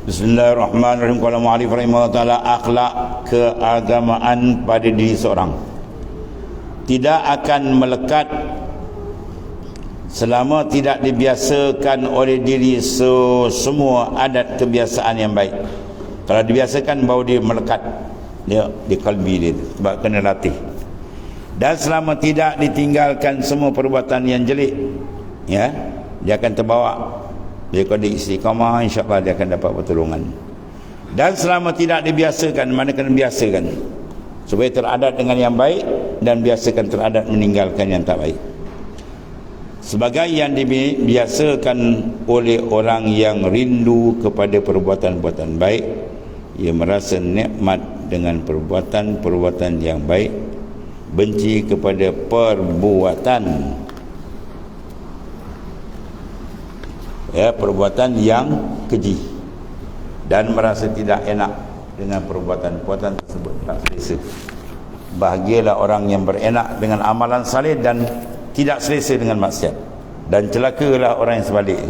Bismillahirrahmanirrahim. Qala mu'allif rahimahullah ta'ala, akhlak keagamaan pada diri seorang tidak akan melekat selama tidak dibiasakan oleh diri semua adat kebiasaan yang baik. Kalau dibiasakan baru dia melekat dia di kalbi dia, sebab kena latih. Dan selama tidak ditinggalkan semua perbuatan yang jelek, ya, dia akan terbawa. Dia kalau dia istiqamah, insya-Allah dia akan dapat pertolongan. Dan selama tidak dibiasakan, mana kena biasakan supaya teradat dengan yang baik, dan biasakan teradat meninggalkan yang tak baik. Sebagai yang dibiasakan oleh orang yang rindu kepada perbuatan-perbuatan baik, ia merasa nikmat dengan perbuatan-perbuatan yang baik, benci kepada perbuatan yang keji, dan merasa tidak enak dengan perbuatan-perbuatan tersebut, tak selesa. Bahagialah orang yang berenak dengan amalan saleh dan tidak selesa dengan maksiat, dan celakalah orang yang sebalik.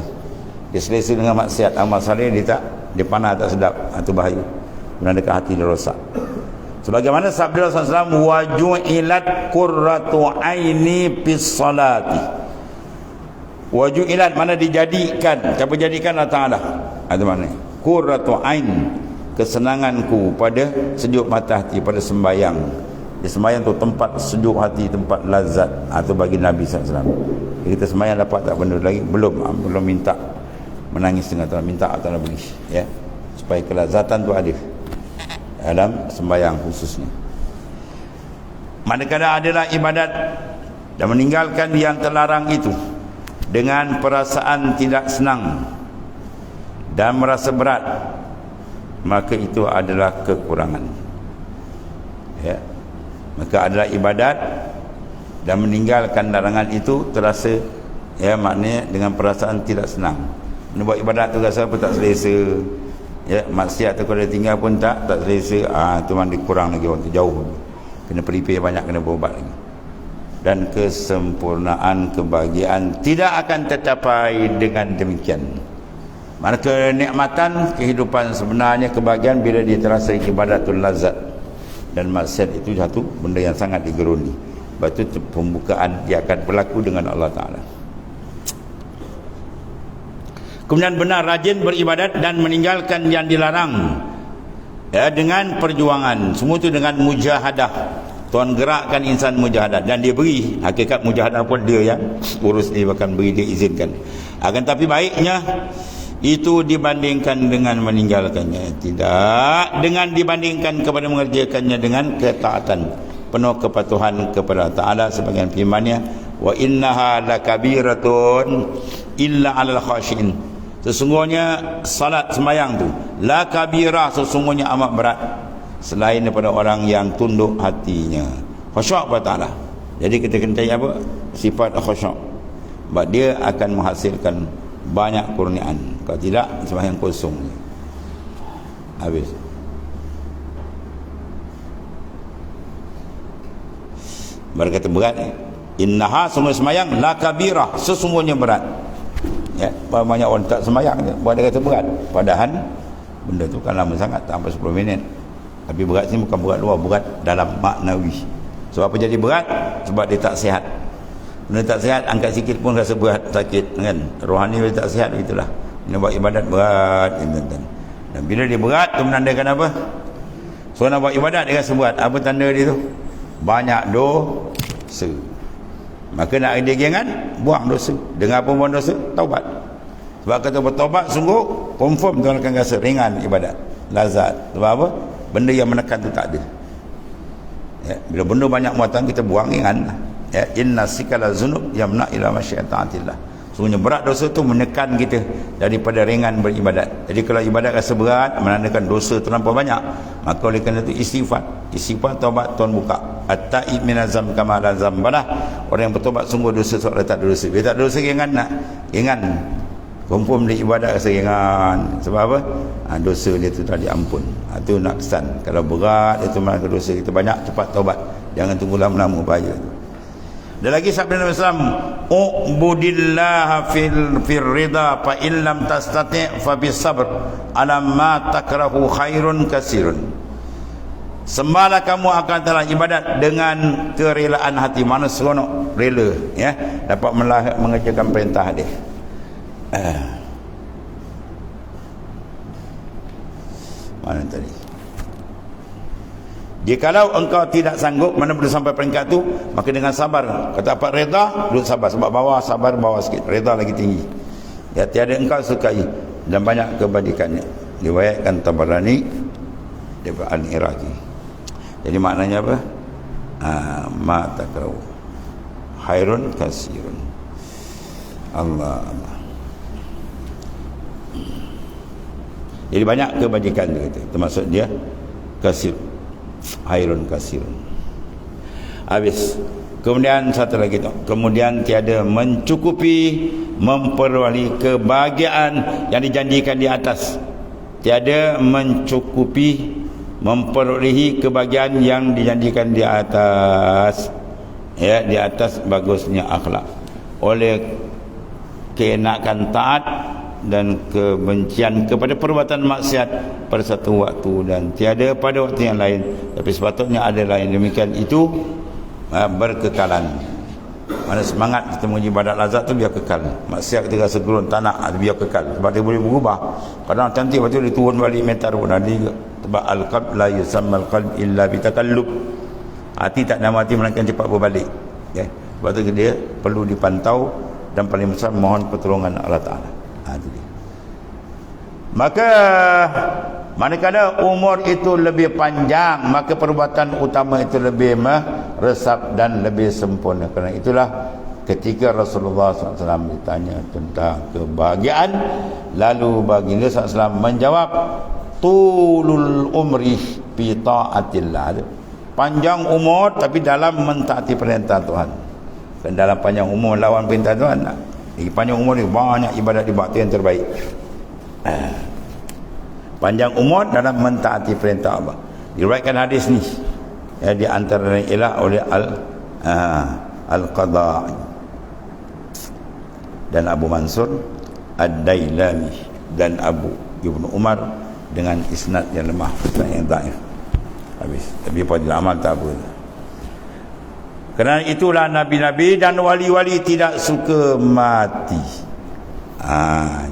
Dia selesa dengan maksiat, amal saleh dia panah tak sedap, itu bahaya, menandakan hati dia rosak. Sebagaimana sabda Rasulullah SAW, wa ju'ilat qurratu aini fis salati. Wajuilat mana dijadikan, siapa jadikan Allah Ta'ala, itu mana qurratu ain, kesenanganku pada sejuk mata hati pada sembahyang. Di sembahyang tu tempat sejuk hati, tempat lazat, atau bagi Nabi SAW. Kita sembahyang dapat tak benda lagi? Belum minta menangis dengan Tuhan, minta Allah beri, ya, supaya kelazatan tu ada dalam sembahyang khususnya. Manakala adalah ibadat dan meninggalkan yang terlarang itu dengan perasaan tidak senang dan merasa berat, maka itu adalah kekurangan, ya. Maka adalah ibadat dan meninggalkan larangan itu terasa, ya, maknanya dengan perasaan tidak senang. Nak buat ibadat tu rasa pun tak selesa, ya, maksiat tu kalau dia tinggal pun tak selesa. Tu mana kurang lagi, orang tu jauh, kena prepare banyak, kena berubat lagi. Dan kesempurnaan kebahagiaan tidak akan tercapai dengan demikian. Mana kenikmatan kehidupan sebenarnya, kebahagiaan bila dia terasa ibadatul lazat, dan maksiat itu satu benda yang sangat digeruni. Sebab itu pembukaan dia akan berlaku dengan Allah Ta'ala. Kemudian benar rajin beribadat dan meninggalkan yang dilarang, ya, dengan perjuangan. Semua itu dengan mujahadah. Tuhan gerakkan insan mujahadah, dan dia beri hakikat mujahadah pun dia yang urus, dia akan beri, dia izinkan. Akan tapi baiknya itu dibandingkan dengan meninggalkannya, tidak dengan dibandingkan kepada mengerjakannya dengan ketaatan, penuh kepatuhan kepada Ta'ala. Sebagian firman-Nya, wa innaha lakabiratun illa 'alal khashiin. Sesungguhnya salat sembahyang tu lakabirah, sesungguhnya amat berat selain daripada orang yang tunduk hatinya, khusyuk kepada Ta'ala. Jadi kita kena cari apa? Sifat khusyuk, sebab dia akan menghasilkan banyak kurniaan. Kalau tidak, sembahyang kosong, habis. Berkata berat, innaha, sungguh sembahyang, la kabirah, sesungguhnya berat, ya. Banyak orang tak sembahyang, buat dia kata berat, padahal benda tu kan lama sangat, tak sampai 10 minit. Tapi berat ni bukan berat luar, berat dalam maknawi. Sebab apa jadi berat? Sebab dia tak sihat. Benda tak sihat, angkat sikit pun rasa berat, sakit, kan. Rohani dia tak sihat, itulah. Dia buat ibadat berat, dan bila dia berat tu menandakan apa? So nak buat ibadat dia rasa berat. Apa tanda dia tu? Banyak dosa. Maka nak ada gengan, buang dosa. Dengar pun buang dosa, taubat. Sebab kata bertaubat sungguh confirm Tuhan akan rasa ringan ibadat, lazat. Sebab apa? Benda yang menekan tu tak ada, ya. Bila benda banyak muatan, kita buang ringan, ya. Inna sikala zunub yamna ila masyiata'atillah. Sungguhnya berat dosa tu menekan kita daripada ringan beribadat. Jadi kalau ibadat rasa berat, menandakan dosa terlampau banyak, maka oleh kerana itu istighfar, taubat, Tuhan buka at-ta'ib minazam kama la zambalah. Orang yang bertobat sungguh dosa seorang tak ada dosa. Bila tak ada dosa, ringan confirm dia ibadat rasa ringan. Sebab apa? Dosa dia tu dah diampun. Itu nak kesan. Kalau berat itu mana dosa kita banyak, cepat taubat, jangan tunggu lama-lama, bahaya tu. Dan lagi sabda Nabi SAW, u'budillaha fil rida fa in lam tastati' fa bis sabr ala ma takrahu khairun kasirun. Sembahlah kamu akan telah ibadat dengan kerelaan hati. Mana seronok rela, ya, dapat mengerjakan perintah dia. Mana tadi? Jikalau engkau tidak sanggup, mana boleh sampai peringkat tu, maka dengan sabar. Kata apa? Reda, duduk sabar. Sebab bawah sabar, bawah sikit. Reda lagi tinggi. Ya, tiada engkau sukai dan banyak kebaikannya. Riwayatkan Tabarani daripada Al-Iraqi. Jadi maknanya apa? Ma takrahu khairun kasirun. Allah. Jadi banyak kebajikan dia kata. Termasuk dia kasir. Khairun kasirun. Habis. Kemudian satu lagi tu. Kemudian tiada mencukupi, memperoleh kebahagiaan yang dijanjikan di atas. Tiada mencukupi, memperolehi kebahagiaan yang dijanjikan di atas. Ya, di atas bagusnya akhlak. Oleh keenakan taat dan kebencian kepada perbuatan maksiat pada satu waktu dan tiada pada waktu yang lain, tapi sepatutnya ada lain. Demikian itu berkekalan. Mana semangat kita menguji ibadat lazat tu biar kekal. Maksiat kita rasa turun tak nak, biar kekal. Sebab dia boleh berubah. Kadang cantik lepas tu dia turun balik metar pun ada. Sebab al-qalb la yusamma al-qalb illa bitakallub. Hati tak nama hati melainkan cepat berbalik. Ya. Sebab tu dia perlu dipantau dan paling besar mohon pertolongan Allah Ta'ala. Maka manakala umur itu lebih panjang, maka perbuatan utama itu lebih meresap dan lebih sempurna. Kerana itulah ketika Rasulullah SAW ditanya tentang kebahagiaan, lalu baginda SAW menjawab, tulul umri fi ta'atillah. Panjang umur tapi dalam mentaati perintah Tuhan. Dan dalam panjang umur lawan perintah Tuhan, panjang umur ni banyak ibadat di waktu yang terbaik. Panjang umur dalam mentaati perintah Allah. Diriwayatkan hadis ni, ya, di antaranya ialah oleh Al-Qadha dan Abu Mansur Ad-Dailami dan Abu Ibn Umar dengan isnad yang lemah, yang dhaif. Habis. Tapi pada amal tak apa. Kerana itulah Nabi-Nabi dan wali-wali tidak suka mati.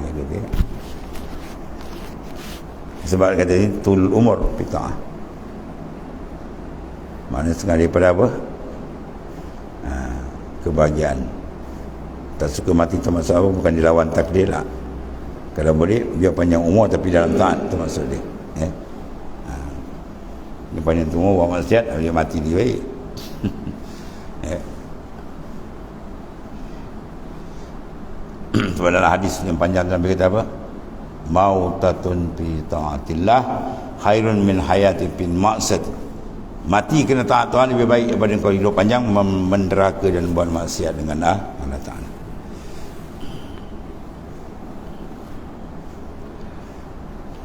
Gitu. Sebab kata ini tul umur pita'ah. Maknanya setengah daripada apa? Kebahagiaan. Tak suka mati termasuk apa? Bukan dilawan takdir lah. Kalau boleh biar panjang umur tapi dalam taat, termasuk dia. Dia panjang umur buat maksiat, dia mati dia baik. Sebab dalam hadis yang panjang Nabi kata apa? Mautatun fi ta'atillah khairun min hayati bin maksad. Mati kena taat Tuhan lebih baik daripada kau hidup panjang menderaka dan buat maksiat dengan Allah Ta'ala.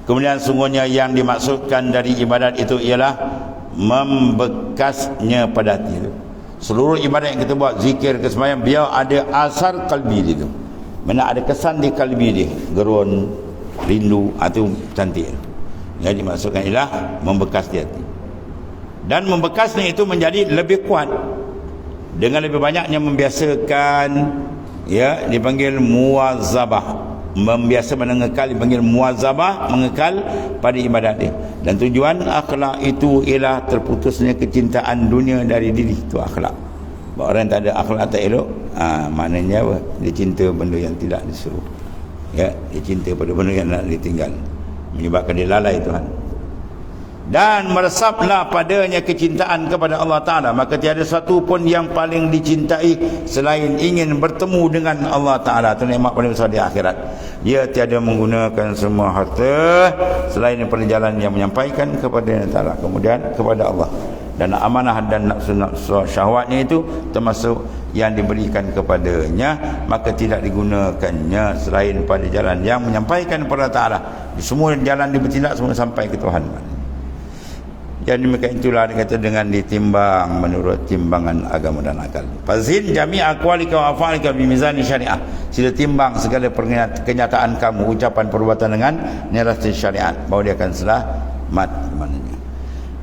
Kemudian sungguhnya yang dimaksudkan dari ibadat itu ialah membekasnya pada hati itu. Seluruh ibadat yang kita buat, zikir ke sembahyang, biar ada asar kalbi itu. Mana ada kesan di kalbi dia, gerun, rindu, atau cantik. Yang dimaksudkan ialah membekas di hati. Dan membekasnya itu menjadi lebih kuat dengan lebih banyaknya membiasakan, ya, dipanggil muwazabah. Membiasa mengekal dipanggil muwazabah, mengekal pada ibadat dia. Dan tujuan akhlak itu ialah terputusnya kecintaan dunia dari diri. Itu akhlak. Orang yang tak ada akhlak tak elok, maknanya apa? Dia cinta benda yang tidak disuruh. Ya, dia cinta pada benda yang nak ditinggal, menyebabkan dia lalai Tuhan. Dan meresaplah padanya kecintaan kepada Allah Ta'ala. Maka tiada satu pun yang paling dicintai selain ingin bertemu dengan Allah Ta'ala. Itu nikmat paling besar di akhirat. Dia tiada menggunakan semua harta selain perjalanan yang menyampaikan kepada Allah Ta'ala, kemudian kepada Allah. Dan amanah dan nafsu syahwatnya itu termasuk yang diberikan kepadanya, maka tidak digunakannya selain pada jalan yang menyampaikan kepada Allah Ta'ala. Di semua jalan dia bertindak, semua sampai ke Tuhan. Yang demikian itulah dikata dengan ditimbang menurut timbangan agama dan akal. Fazin jami' aqwalika wa af'alika bi mizan syariah. Sila timbang segala kenyataan kamu, ucapan perbuatan dengan nilai syariat, bahawa dia akan selamat maknanya.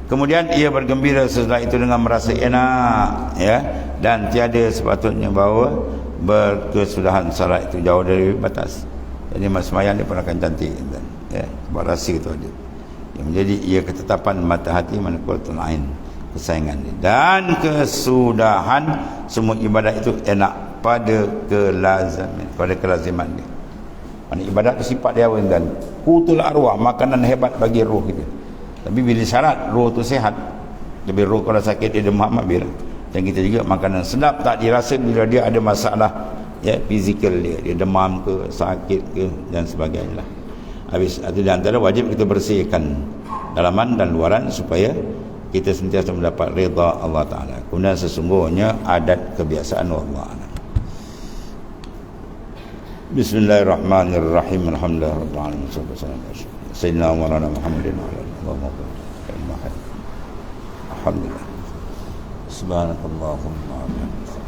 Kemudian ia bergembira setelah itu dengan merasa enak, ya, dan tiada sepatutnya bahawa berkesudahan salat itu jauh dari batas. Jadi mas sembahyang dia pun akan cantik, ya, sebab rasa itu ada. Yang menjadi ia ketetapan mata hati mana qurratul ain, kesayangan dia. Dan kesudahan semua ibadat itu enak pada kelaziman dia. Mana ibadat itu sifat dia dan qutul arwah, makanan hebat bagi roh kita. Tapi bila syarat roh tu sihat. Lebih roh kalau sakit dia demam habis. Dan kita juga makanan sedap tak dirasa bila dia ada masalah, ya, fizikal dia demam ke, sakit ke dan sebagainya. Habis itu di antara wajib kita bersihkan dalaman dan luaran supaya kita sentiasa mendapat redha Allah Taala. Kemudian sesungguhnya adat kebiasaan Allah. Bismillahirrahmanirrahim. Alhamdulillahirabbil alamin. Sayyidina Maulana Muhammadin wa ala alihi wa sahbihi. Alhamdulillah. Subhanakallahumma wa bihamdika.